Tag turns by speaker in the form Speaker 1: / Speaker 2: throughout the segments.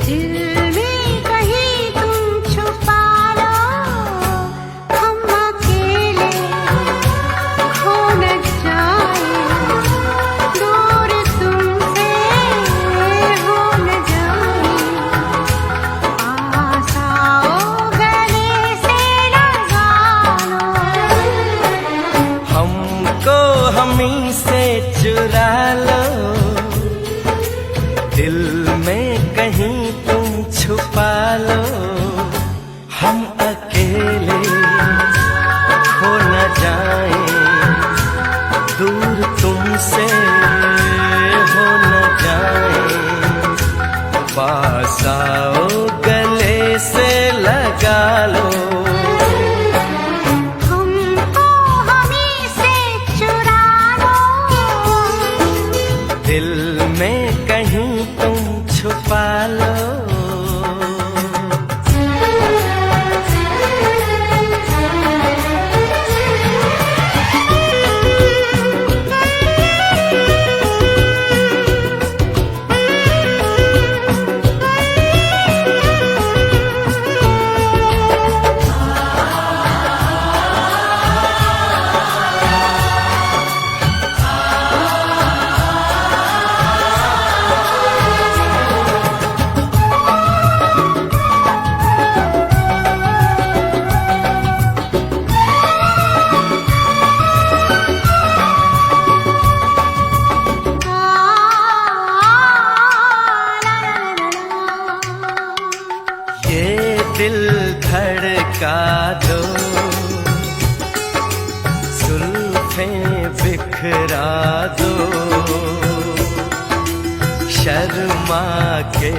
Speaker 1: दिल में कहीं तुम छुपा लो, हम अकेले खो न जाए, दूर तुमसे हो न जाए, पास आओ गले से लगा लो,
Speaker 2: हमको हमी से चुरा लो, दिल में कहीं तुम छुपा लो, हम अकेले खो न जाए, दूर तुमसे हो न जाए, पास आओ गले से लगा लो,
Speaker 1: हमको हमी से चुरा लो,
Speaker 2: दिल में कहीं तुम छुपा लो। दिल धड़का दो, जुल्फे बिखरा दो, शर्मा के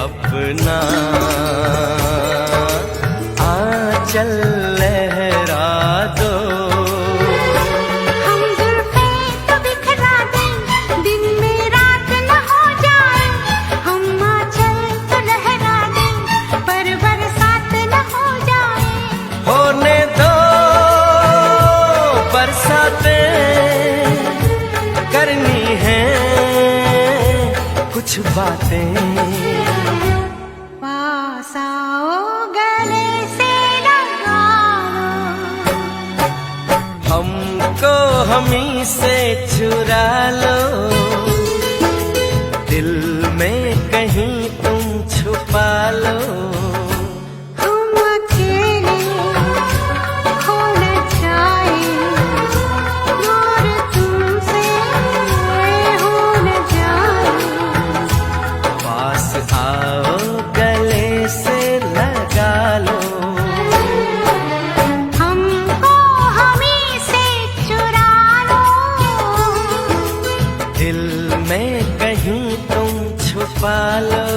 Speaker 2: अपना आंचल लहरा दो,
Speaker 1: हम जुल्फे तो बिखरा दें, दिन में रात न हो जाए, हम आंचल तो लहरा दें, पर बरसात न हो जाए,
Speaker 2: होने दो बरसातें, करनी है कुछ बातें,
Speaker 1: पास आओ गले से लगा लो,
Speaker 2: हमको हमी से चुरा लो, दिल में कहीं तुम छुपा लो,
Speaker 1: हम अकेले खो न जाए, दूर तुमसे हो न जाए,
Speaker 2: पास आओ गले से लगा लो,
Speaker 1: हमको हमी से चुरा लो,
Speaker 2: दिल में कहीं तुम छुपा लो।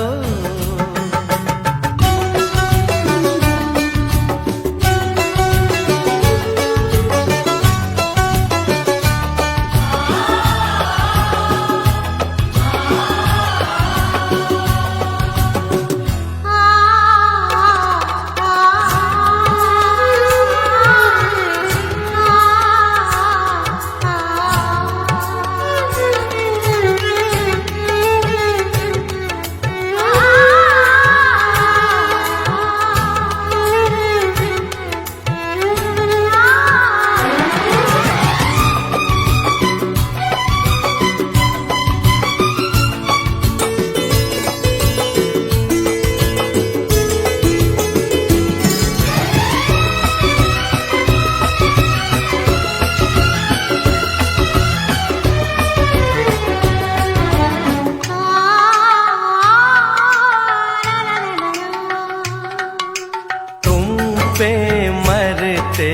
Speaker 2: पे मरते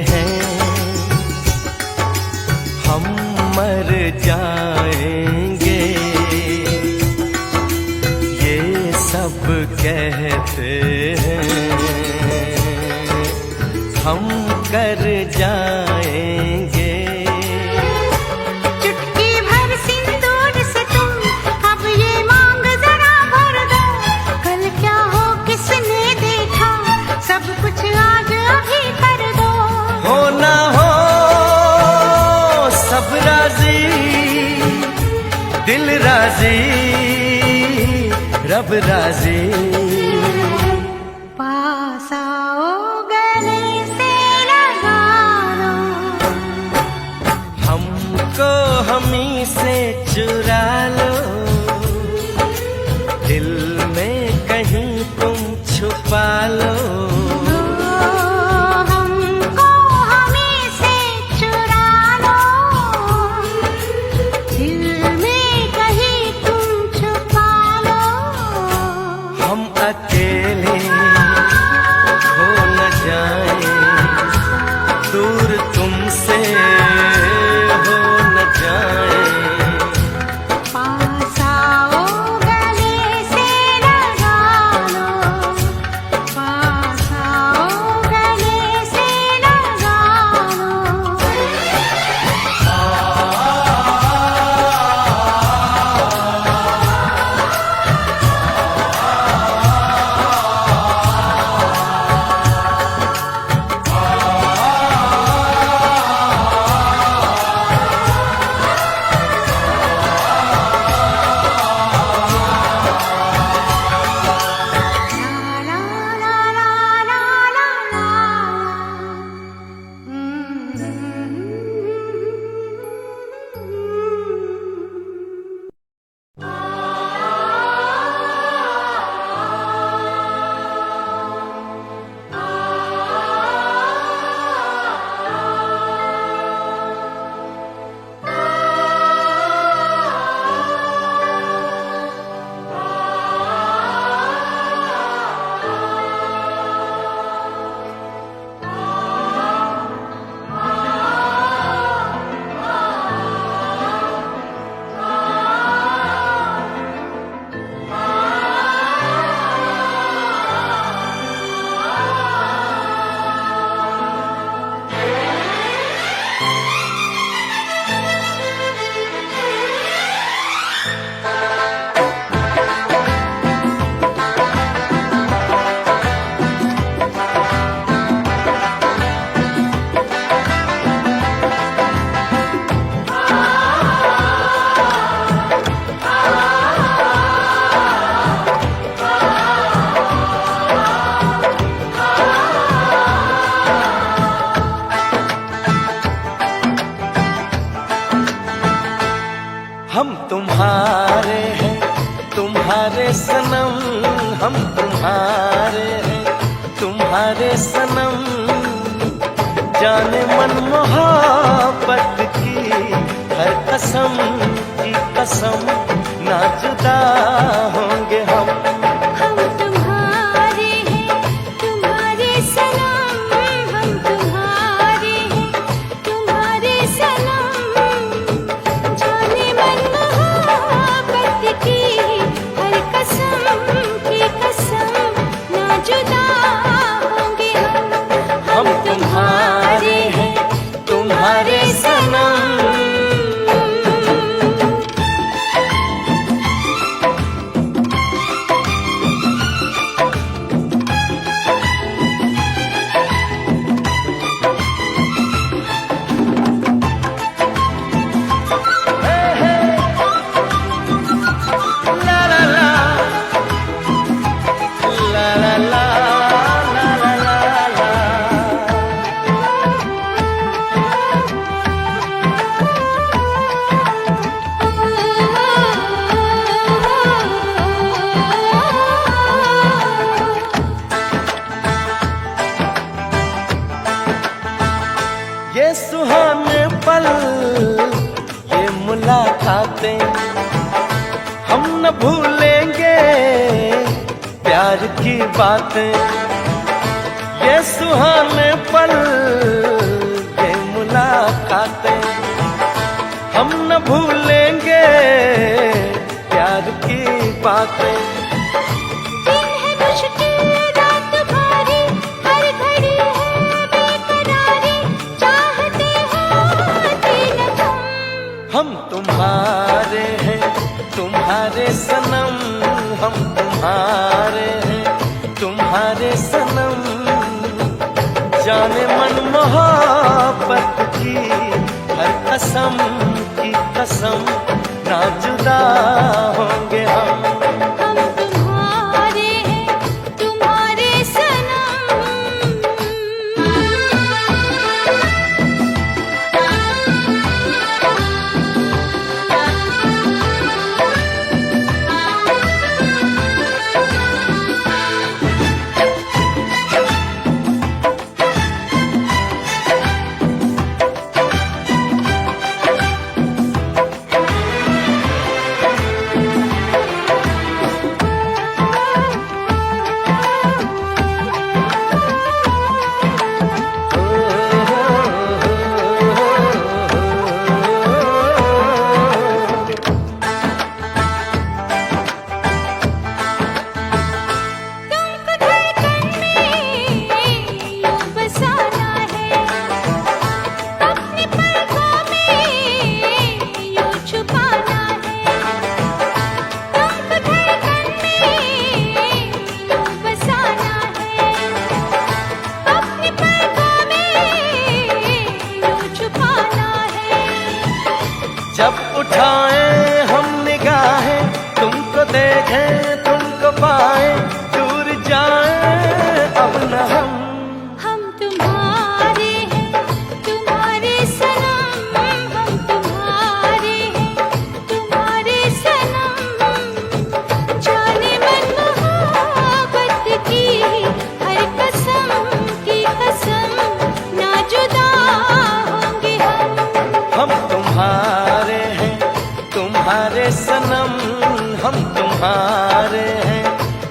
Speaker 2: हैं हम, मर जाएंगे, ये सब कहते हैं, हम कर जाएंगे,
Speaker 1: चुटकी भर सिंदूर से तुम अब ये मांग जरा भर दो, कल क्या हो किसने देखा, सब कुछ आज अभी कर दो,
Speaker 2: हो ना हो सब राजी, दिल राजी, रब सब राजी।
Speaker 1: पास आओ गले से लगा लो,
Speaker 2: हमको हमी से चुरा लो, दिल में कहीं तुम छुपा लो।
Speaker 1: हमको हमी से चुरा लो, दिल में कहीं तुम छुपा लो।
Speaker 2: हम अकेले हो न जाए, दूर तुमसे हो न जाए।
Speaker 1: पास आओ गले से लगा लो, पास आओ गले से लगा लो। ला ला ला ला ला ला।
Speaker 2: हम तुम्हारे हैं, तुम्हारे सनम, हम तुम्हारे हैं, तुम्हारे सनम। जाने मन मोहब्बत की हर कसम की कसम, ना जुदा होंगे हम।
Speaker 1: हम तुम्हारे हैं, तुम्हारे सनम, हम तुम्हारे हैं, तुम्हारे सनम। जाने मन मोहब्बत की हर कसम की कसम, ना जुदा होंगे हम।
Speaker 2: हम तुम्हारे हैं, तुम्हारे सनम। ला ला ला, ला ला ला, ला ला ला ला। ये सुहाने पल, ये मुलाकातें, हम न भूलेंगे प्यार की बातें। ये सुहाने पल, ये मुलाकातें, हम न भूलेंगे प्यार की बातें।
Speaker 1: दिन है मुश्किल, रात भारी, हर घड़ी है बेकरारी, चाहते हो दिन तुम।
Speaker 2: हम तुम्हारे हैं, तुम्हारे सनम, हम तुम्हारे हैं, तुम्हारे सनम। जाने मन मोहब्बत की हर कसम की कसम, ना जुदा होंगे हम।
Speaker 1: हम तुम्हारे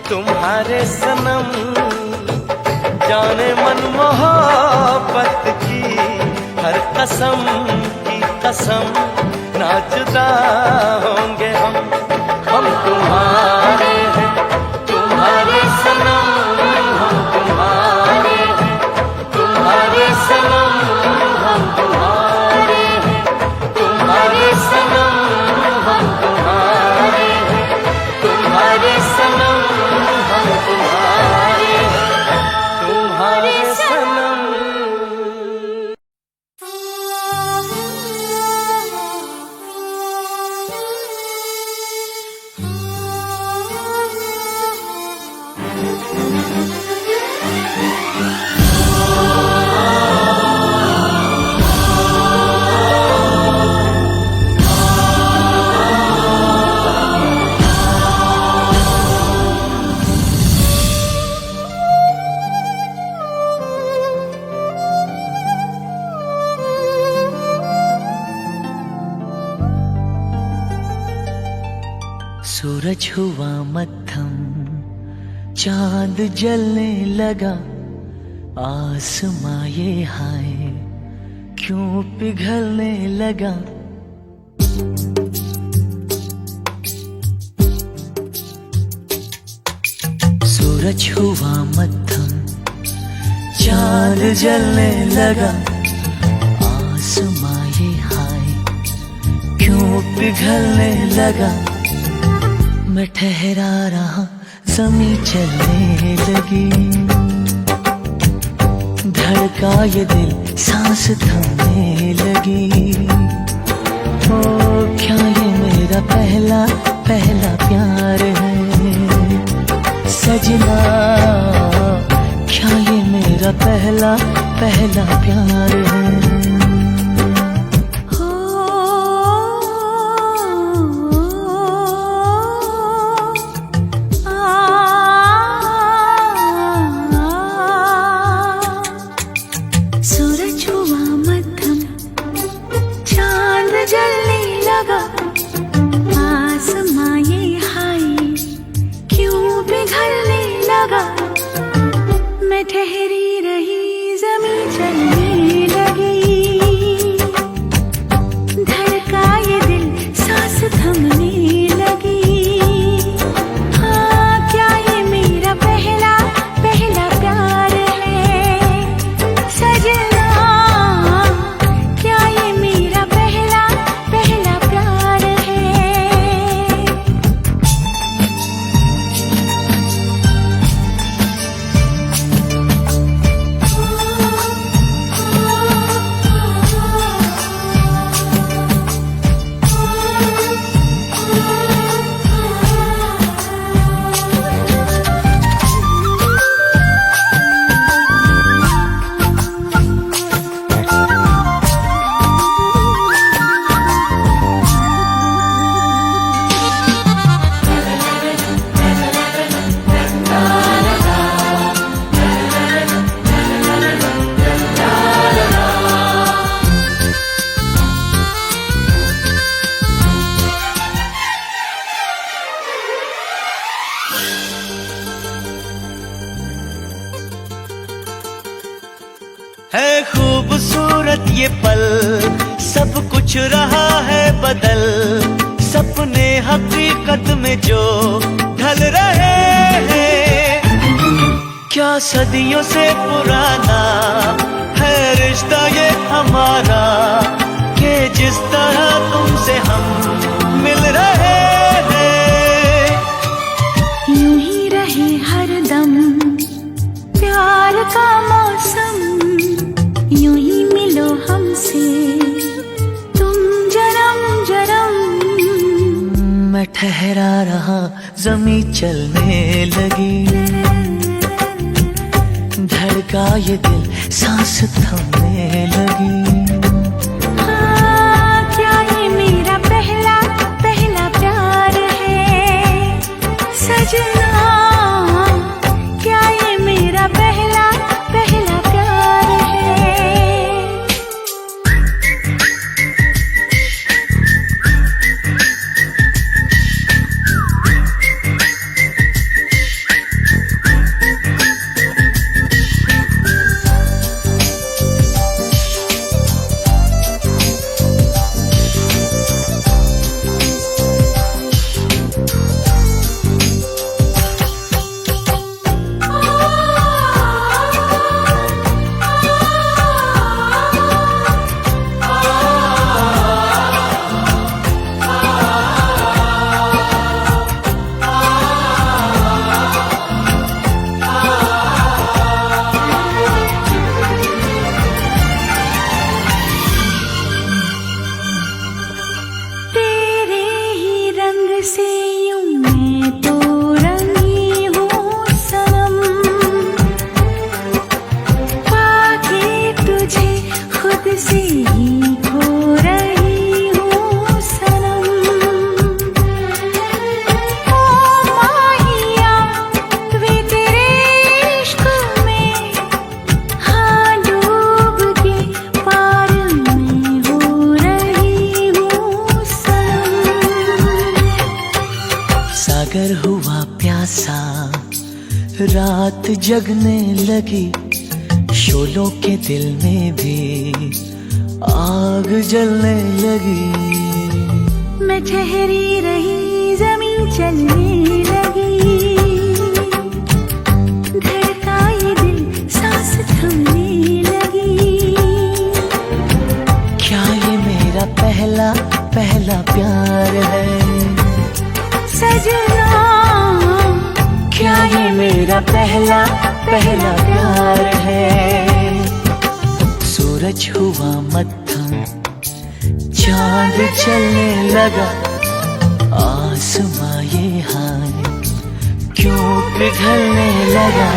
Speaker 2: तुम्हारे सनम, जाने मन मोहब्बत की हर कसम की कसम, ना जुदा होंगे हम तुम्हारे हैं, तुम्हारे सनम, हम तुम्हारे हैं, तुम्हारे सनम, हम तुम्हारे हैं, तुम्हारे सनम, हम तुम्हारे हैं, तुम्हारे सनम, हम तुम्हारे हैं, तुम्हारे सनम। सूरज हुआ मत्थम, चांद जलने लगा, आसमां ये हाय क्यों पिघलने लगा। सूरज हुआ मत्थम, चांद जलने लगा, आसमां ये हाय क्यों पिघलने लगा। मैं ठहरा रहा, ज़मीं चलने लगी, धड़का ये दिल, सांस थमने लगी। ओ क्या ये मेरा पहला पहला प्यार है सजना, क्या ये मेरा पहला पहला प्यार है।
Speaker 1: ठहरी रही, ज़मीं चलने लगी, धड़का ये दिल, सांस थमने लगी। हाँ क्या ये मेरा पहला पहला प्यार है सजना, क्या ये मेरा पहला पहला प्यार है।
Speaker 2: है खूबसूरत ये पल, सब कुछ रहा है बदल, सपने हकीकत में जो ढल रहे हैं। क्या सदियों से पुराना है रिश्ता ये हमारा, कि जिस तरह तुमसे हम मिल रहे हैं।
Speaker 1: यूं ही रहे हरदम प्यार का मौसम, यूं ही मिलो हमसे तुम जन्म जन्म।
Speaker 2: मैं ठहरा रहा, ज़मीं चलने लगी, धड़का ये दिल, सांस थमने लगी।
Speaker 1: हाँ क्या ये मेरा पहला पहला प्यार है सजना, क्या ये मेरा पहला पहला प्यार है।
Speaker 2: रात जगने लगी, शोलों के दिल में भी आग जलने लगी।
Speaker 1: मैं ठहरी रही, जमीन चलने लगी, धड़का ये दिल, सांस थमने लगी।
Speaker 2: क्या ये मेरा पहला पहला प्यार है
Speaker 1: सजना?
Speaker 2: क्या ये मेरा पहला पहला प्यार है? सूरज हुआ मत्था, चांद चलने लगा, आसमां ये हाय क्यों पिघलने लगा।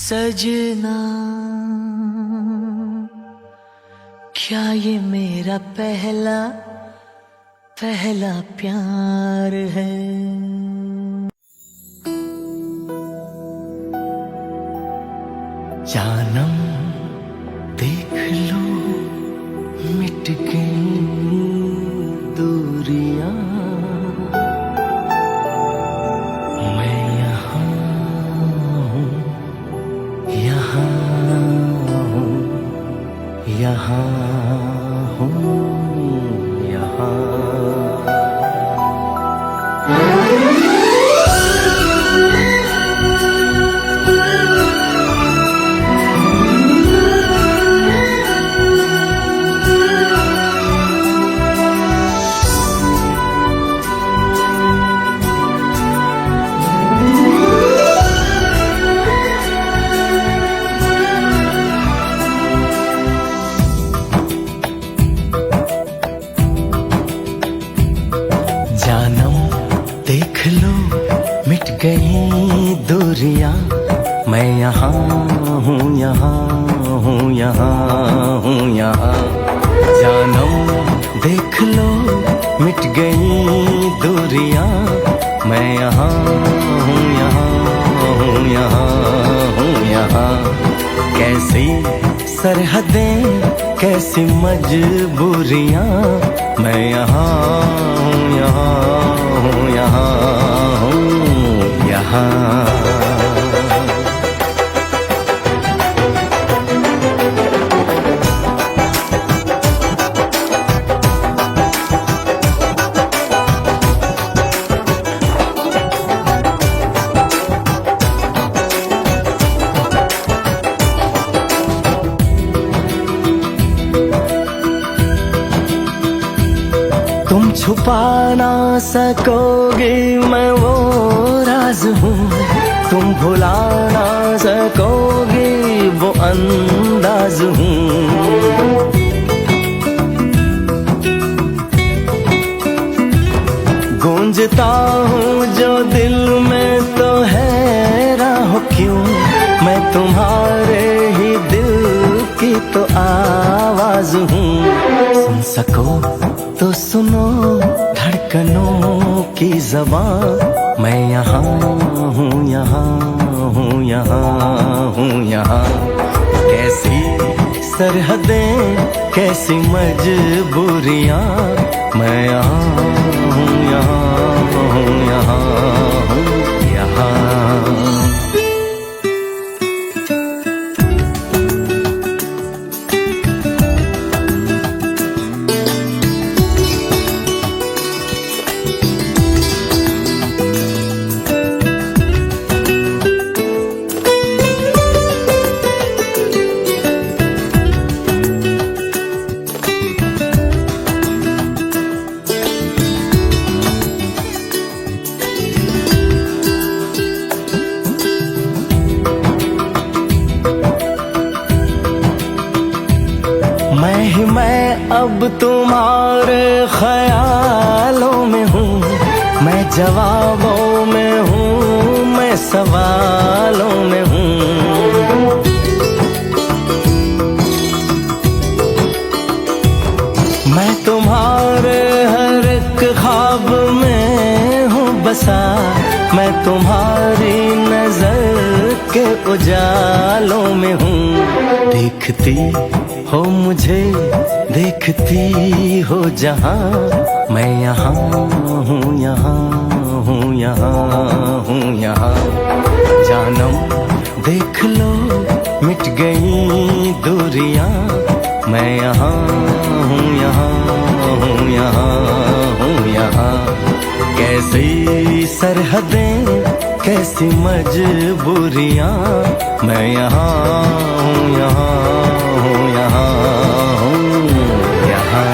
Speaker 2: सजना, क्या ये मेरा पहला पहला प्यार है? जानम देख लो मिट गई दूरियां, मैं यहाँ हूँ, यहाँ हूँ, यहाँ हूँ, यहाँ। जानम देख लो मिट गई दूरियां, मैं यहाँ हूँ, यहाँ हूँ, यहाँ हूँ, यहाँ। जानम देख लो मिट गई दूरियां, मैं यहाँ हूँ, यहाँ हूँ, यहाँ हूँ, यहाँ। कैसी सरहदें, कैसी मजबूरियां, मैं यहाँ हूँ, यहाँ हूँ, यहाँ हूँ, यहाँ। तुम छुपा ना सकोगे मैं वो राज हूँ, तुम भुला ना सकोगे वो अंदाज हूँ। गूंजता हूँ जो दिल में तो है राह क्यों, मैं तुम्हारे ही दिल की तो आवाज हूँ। सुन सको तो सुनो धड़कनों की ज़बान, मैं यहाँ हूँ, यहाँ हूँ, यहाँ हूँ, यहाँ। कैसी सरहदें, कैसी मजबूरियां, मैं यहाँ हूँ, यहाँ हूँ, यहाँ हूँ, यहाँ। मैं अब तुम्हारे ख्यालों में हूँ, मैं जवाबों में हूँ, मैं सवालों में हूँ। जालों में हूँ। देखती हो मुझे, देखती हो जहाँ, मैं यहाँ हूँ, यहाँ हूँ, यहाँ हूँ, यहाँ। जानम देख लो मिट गई दूरियां, मैं यहाँ हूँ, यहाँ हूँ, यहाँ हूँ, यहाँ। कैसी सरहदें, कैसी मजबूरियां, मैं यहाँ हूँ, यहाँ हूँ, यहाँ हूँ, यहाँ।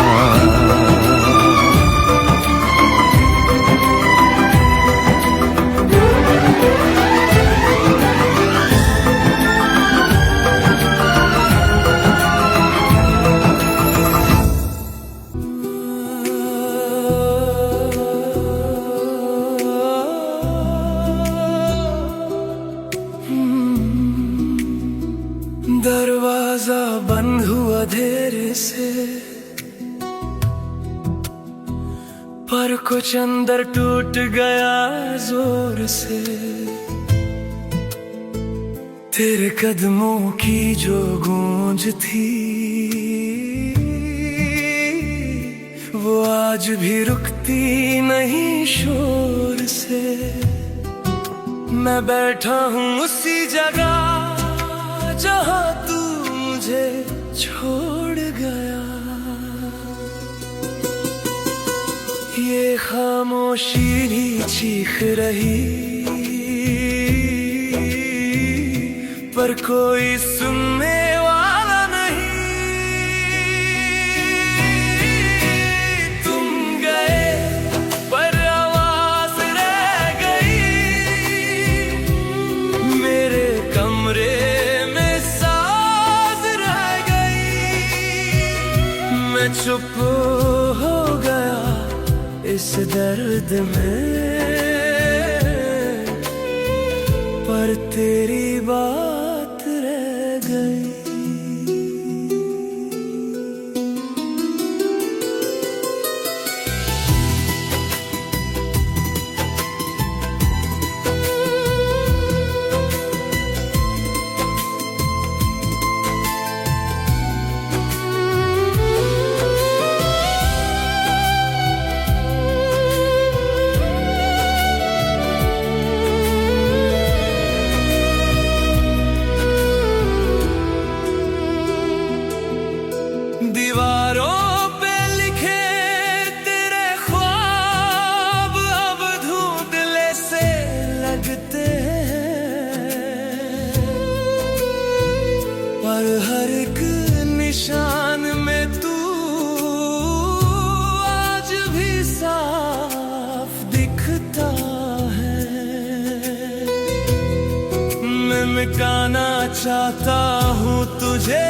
Speaker 3: दरवाजा बंद हुआ देर से, पर कुछ अंदर टूट गया जोर से। तेरे कदमों की जो गूंज थी, वो आज भी रुकती नहीं शोर से। मैं बैठा हूँ उसी जगह जहाँ तू मुझे छोड़ गया। ये खामोशी भी चीख रही, पर कोई सुनने वाला नहीं। तुम गए पर आवाज रह गई, मेरे कमरे चुप हो गया इस दर्द में, पर तेरी बात रह गई। दीवारों पे लिखे तेरे ख्वाब अब धुंधले से लगते हैं, पर हर एक निशान में तू आज भी साफ दिखता है। मैं मिटाना चाहता हूँ तुझे,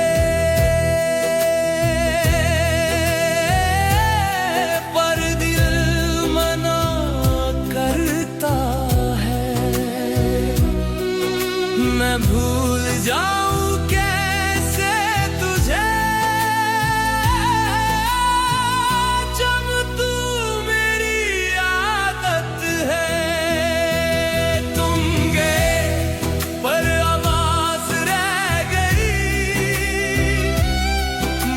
Speaker 3: मैं भूल जाऊं कैसे तुझे, जब तू मेरी आदत है। तुम गए पर आवाज रह गई,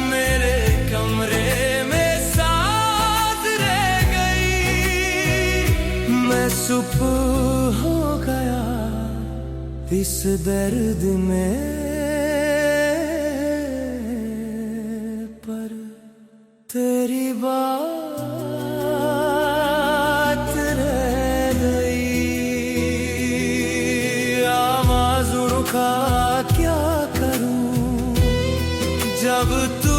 Speaker 3: मेरे कमरे में सांस रह गई। मैं चुप हो गया इस दर्द में, पर तेरी बात रह गई। आवाज़ रुका क्या करूं जब तू